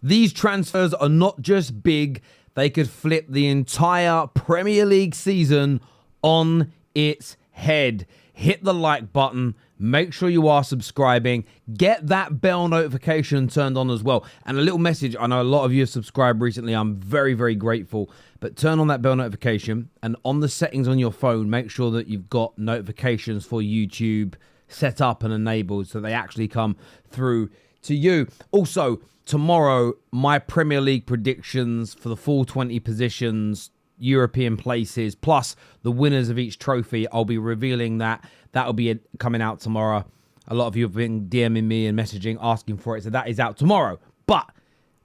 These transfers are not just big, they could flip the entire Premier League season on its head. Hit the like button. Make sure you are subscribing. Get that bell notification turned on as well. And a little message. I know a lot of you have subscribed recently. I'm very, very grateful. But turn on that bell notification. And on the settings on your phone, make sure that you've got notifications for YouTube set up and enabled so they actually come through to you. Also, tomorrow, my Premier League predictions for the full 20 positions, European places, plus the winners of each trophy. I'll be revealing that. That'll be coming out tomorrow. A lot of you have been DMing me and messaging, asking for it. So that is out tomorrow. But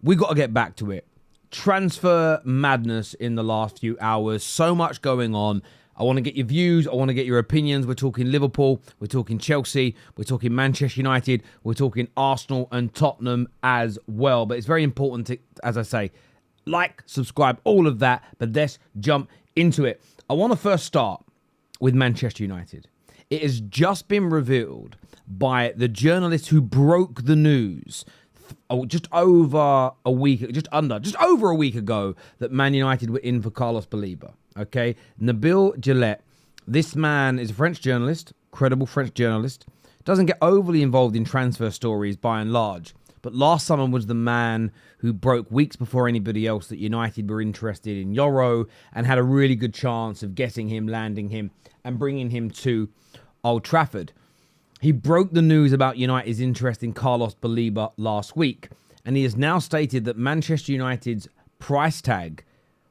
we got to get back to it. Transfer madness in the last few hours. So much going on. I want to get your views. I want to get your opinions. We're talking Liverpool. We're talking Chelsea. We're talking Manchester United. We're talking Arsenal and Tottenham as well. But it's very important to, as I say, like, subscribe, all of that. But let's jump into it. I want to first start with Manchester United. It has just been revealed by the journalist who broke the news just over a week ago that Man United were in for Carlos Baleba. Okay, Nabil Gillette. This man is a French journalist, credible French journalist. Doesn't get overly involved in transfer stories by and large. But last summer was the man who broke weeks before anybody else that United were interested in Euro and had a really good chance of getting him, landing him, and bringing him to Old Trafford. He broke the news about United's interest in Carlos Baleba last week, and he has now stated that Manchester United's price tag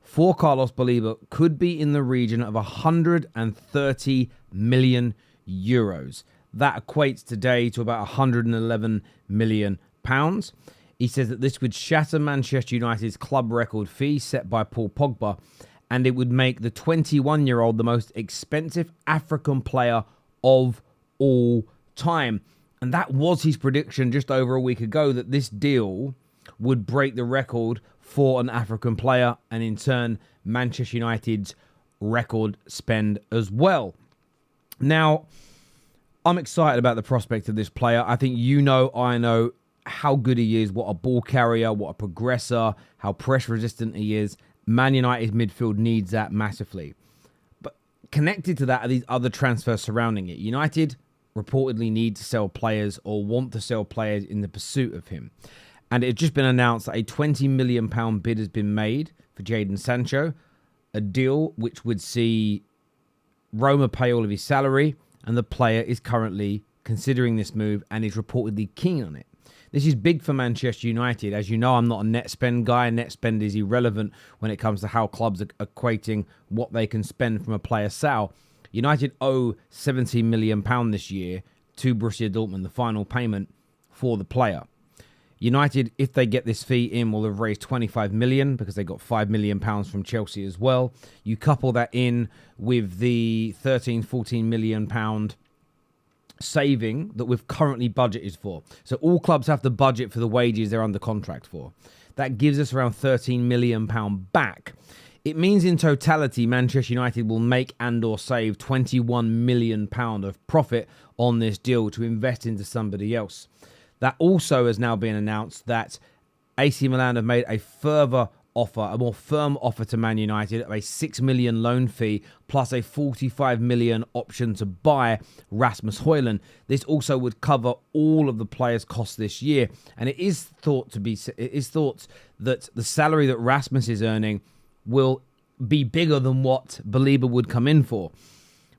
for Carlos Baleba could be in the region of 130 million euros. That equates today to about 111 million pounds. He says that this would shatter Manchester United's club record fee set by Paul Pogba, and it would make the 21-year-old the most expensive African player of all time. And that was his prediction just over a week ago, that this deal would break the record for an African player, and in turn Manchester United's record spend as well. Now, I'm excited about the prospect of this player. I think I know how good he is, what a ball carrier, what a progressor, how press resistant he is. Man United's midfield needs that massively. But connected to that are these other transfers surrounding it. United reportedly need to sell players or want to sell players in the pursuit of him. And it had just been announced that a £20 million bid has been made for Jadon Sancho, a deal which would see Roma pay all of his salary, and the player is currently considering this move and is reportedly keen on it. This is big for Manchester United. As you know, I'm not a net spend guy. Net spend is irrelevant when it comes to how clubs are equating what they can spend from a player sale. United owe £17 million this year to Borussia Dortmund, the final payment for the player. United, if they get this fee in, will have raised 25 million because they got £5 million from Chelsea as well. You couple that in with the 13-14 million pound saving that we've currently budgeted for. So all clubs have to budget for the wages they're under contract for. That gives us around £13 million back. It means in totality, Manchester United will make and or save £21 million of profit on this deal to invest into somebody else. That also has now been announced that AC Milan have made a further offer, a more firm offer to Man United of a £6 million loan fee plus a £45 million option to buy Rasmus Højlund. This also would cover all of the players' costs this year, and it is thought that the salary that Rasmus is earning will be bigger than what Baleba would come in for.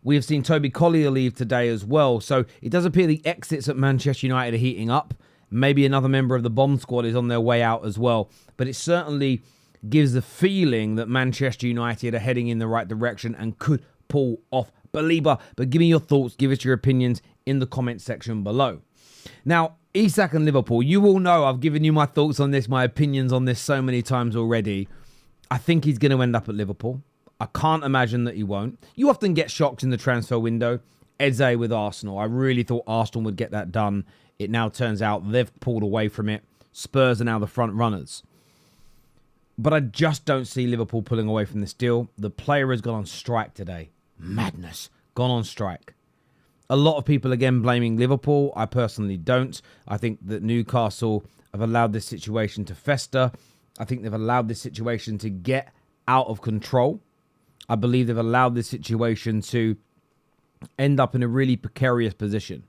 We have seen Toby Collier leave today as well, so it does appear the exits at Manchester United are heating up. Maybe another member of the bomb squad is on their way out as well, but it certainly gives the feeling that Manchester United are heading in the right direction and could pull off Baleba. But give me your thoughts, give us your opinions in the comment section below. Now, Isak and Liverpool, you all know I've given you my thoughts on this, my opinions on this so many times already. I think he's going to end up at Liverpool. I can't imagine that he won't. You often get shocks in the transfer window. Eze with Arsenal. I really thought Arsenal would get that done. It now turns out they've pulled away from it. Spurs are now the front runners. But I just don't see Liverpool pulling away from this deal. The player has gone on strike today. Madness. Gone on strike. A lot of people, again, blaming Liverpool. I personally don't. I think that Newcastle have allowed this situation to fester. I think they've allowed this situation to get out of control. I believe they've allowed this situation to end up in a really precarious position.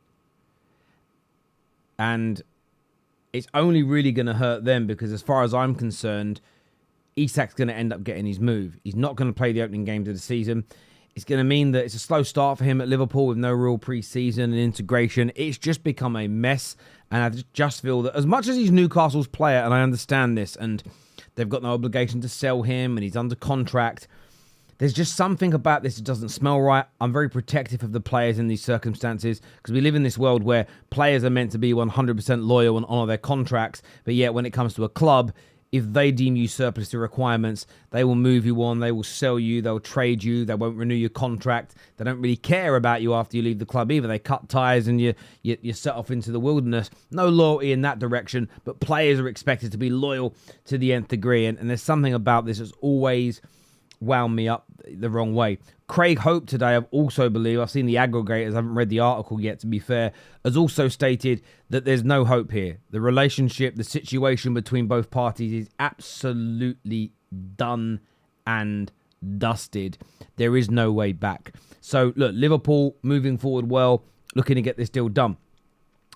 And it's only really going to hurt them because as far as I'm concerned, Isak's going to end up getting his move. He's not going to play the opening games of the season. It's going to mean that it's a slow start for him at Liverpool with no real pre-season and integration. It's just become a mess. And I just feel that as much as he's Newcastle's player, and I understand this, and they've got no obligation to sell him, and he's under contract, there's just something about this that doesn't smell right. I'm very protective of the players in these circumstances because we live in this world where players are meant to be 100% loyal and honour their contracts. But yet when it comes to a club, if they deem you surplus to requirements, they will move you on, they will sell you, they'll trade you, they won't renew your contract. They don't really care about you after you leave the club either. They cut ties and you set off into the wilderness. No loyalty in that direction, but players are expected to be loyal to the nth degree. And there's something about this that's always wound me up the wrong way. Craig Hope today, I've also believe, I've seen the aggregators, I haven't read the article yet to be fair, has also stated that there's no hope here. The relationship, the situation between both parties is absolutely done and dusted. There is no way back. So look, Liverpool moving forward well, looking to get this deal done.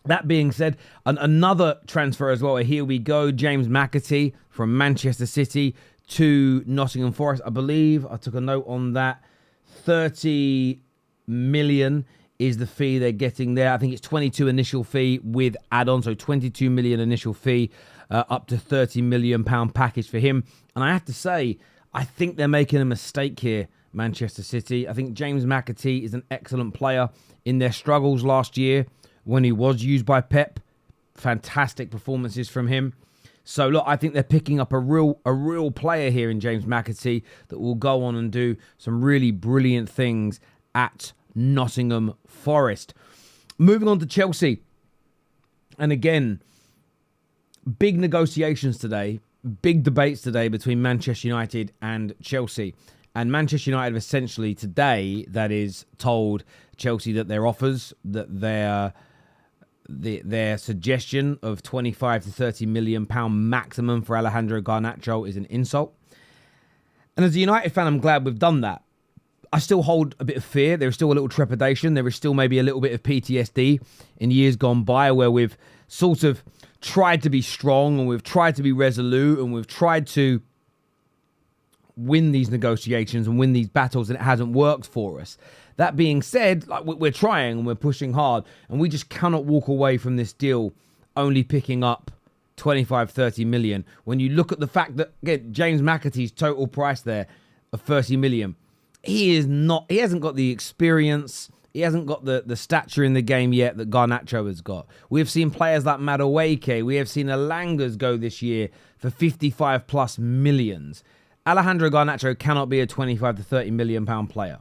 That being said, another transfer as well. Here we go. James McAtee from Manchester City to Nottingham Forest. I believe I took a note on that. 30 million is the fee they're getting there. I think it's 22 initial fee with add-on, so 22 million initial fee, up to 30 million pound package for him. And I have to say, I think they're making a mistake here, Manchester City. I think James McAtee is an excellent player. In their struggles last year, when he was used by Pep, fantastic performances from him. So, look, I think they're picking up a real player here in James McAtee that will go on and do some really brilliant things at Nottingham Forest. Moving on to Chelsea. And again, big negotiations today, big debates today between Manchester United and Chelsea. And Manchester United have essentially today, that is, told Chelsea that their offers, that their suggestion of 25 to 30 million pound maximum for Alejandro Gnacho is an insult. And as a United fan, I'm glad we've done that. I still hold a bit of fear. There is still a little trepidation. There is still maybe a little bit of PTSD in years gone by where we've sort of tried to be strong and we've tried to be resolute and we've tried to win these negotiations and win these battles and it hasn't worked for us. That being said, like we're trying and we're pushing hard and we just cannot walk away from this deal only picking up 25, 30 million. When you look at the fact that, again, James McAtee's total price there of 30 million, he hasn't got the experience, he hasn't got the stature in the game yet that Garnacho has got. We've seen players like Madueke, we have seen Alangas go this year for 55 plus millions. Alejandro Garnacho cannot be a 25 to 30 million pound player.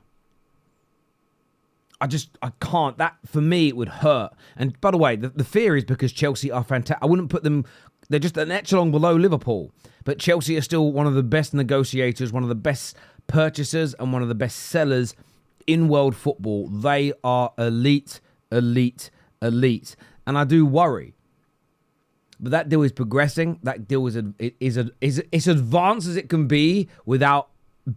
I can't. That, for me, it would hurt. And by the way, the fear is because Chelsea are fantastic. I wouldn't put them, they're just an echelon below Liverpool. But Chelsea are still one of the best negotiators, one of the best purchasers, and one of the best sellers in world football. They are elite, elite, elite. And I do worry. But that deal is progressing. That deal is as advanced as it can be without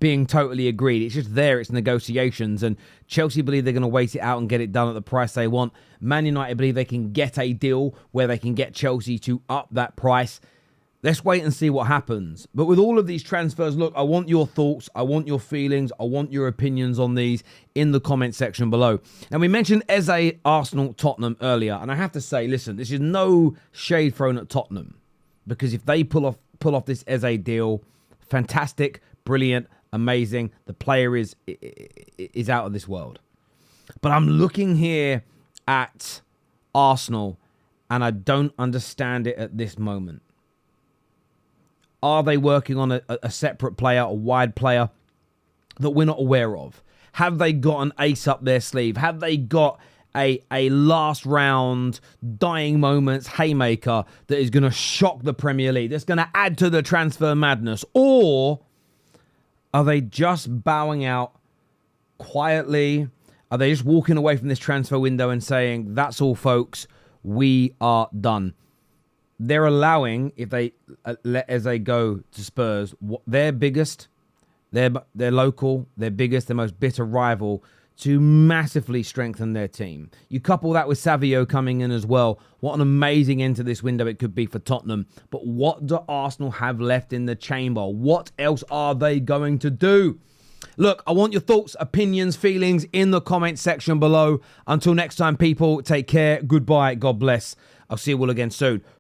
being totally agreed. It's just there. It's negotiations. And Chelsea believe they're going to wait it out and get it done at the price they want. Man United believe they can get a deal where they can get Chelsea to up that price. Let's wait and see what happens. But with all of these transfers, look, I want your thoughts. I want your feelings. I want your opinions on these in the comment section below. And we mentioned Eze, Arsenal, Tottenham earlier. And I have to say, listen, this is no shade thrown at Tottenham. Because if they pull off this Eze deal, fantastic, brilliant, amazing. The player is out of this world. But I'm looking here at Arsenal and I don't understand it at this moment. Are they working on a separate player, a wide player that we're not aware of? Have they got an ace up their sleeve? Have they got a last round dying moments haymaker that is going to shock the Premier League, that's going to add to the transfer madness? Or are they just bowing out quietly Are they just walking away from this transfer window and saying, that's all, folks, we are done? They're allowing, if they as they go to Spurs, their biggest, their local, their biggest, their most bitter rival to massively strengthen their team. You couple that with Savio coming in as well. What an amazing end to this window it could be for Tottenham. But what do Arsenal have left in the chamber? What else are they going to do? Look, I want your thoughts, opinions, feelings in the comment section below. Until next time, people, take care. Goodbye. God bless. I'll see you all again soon.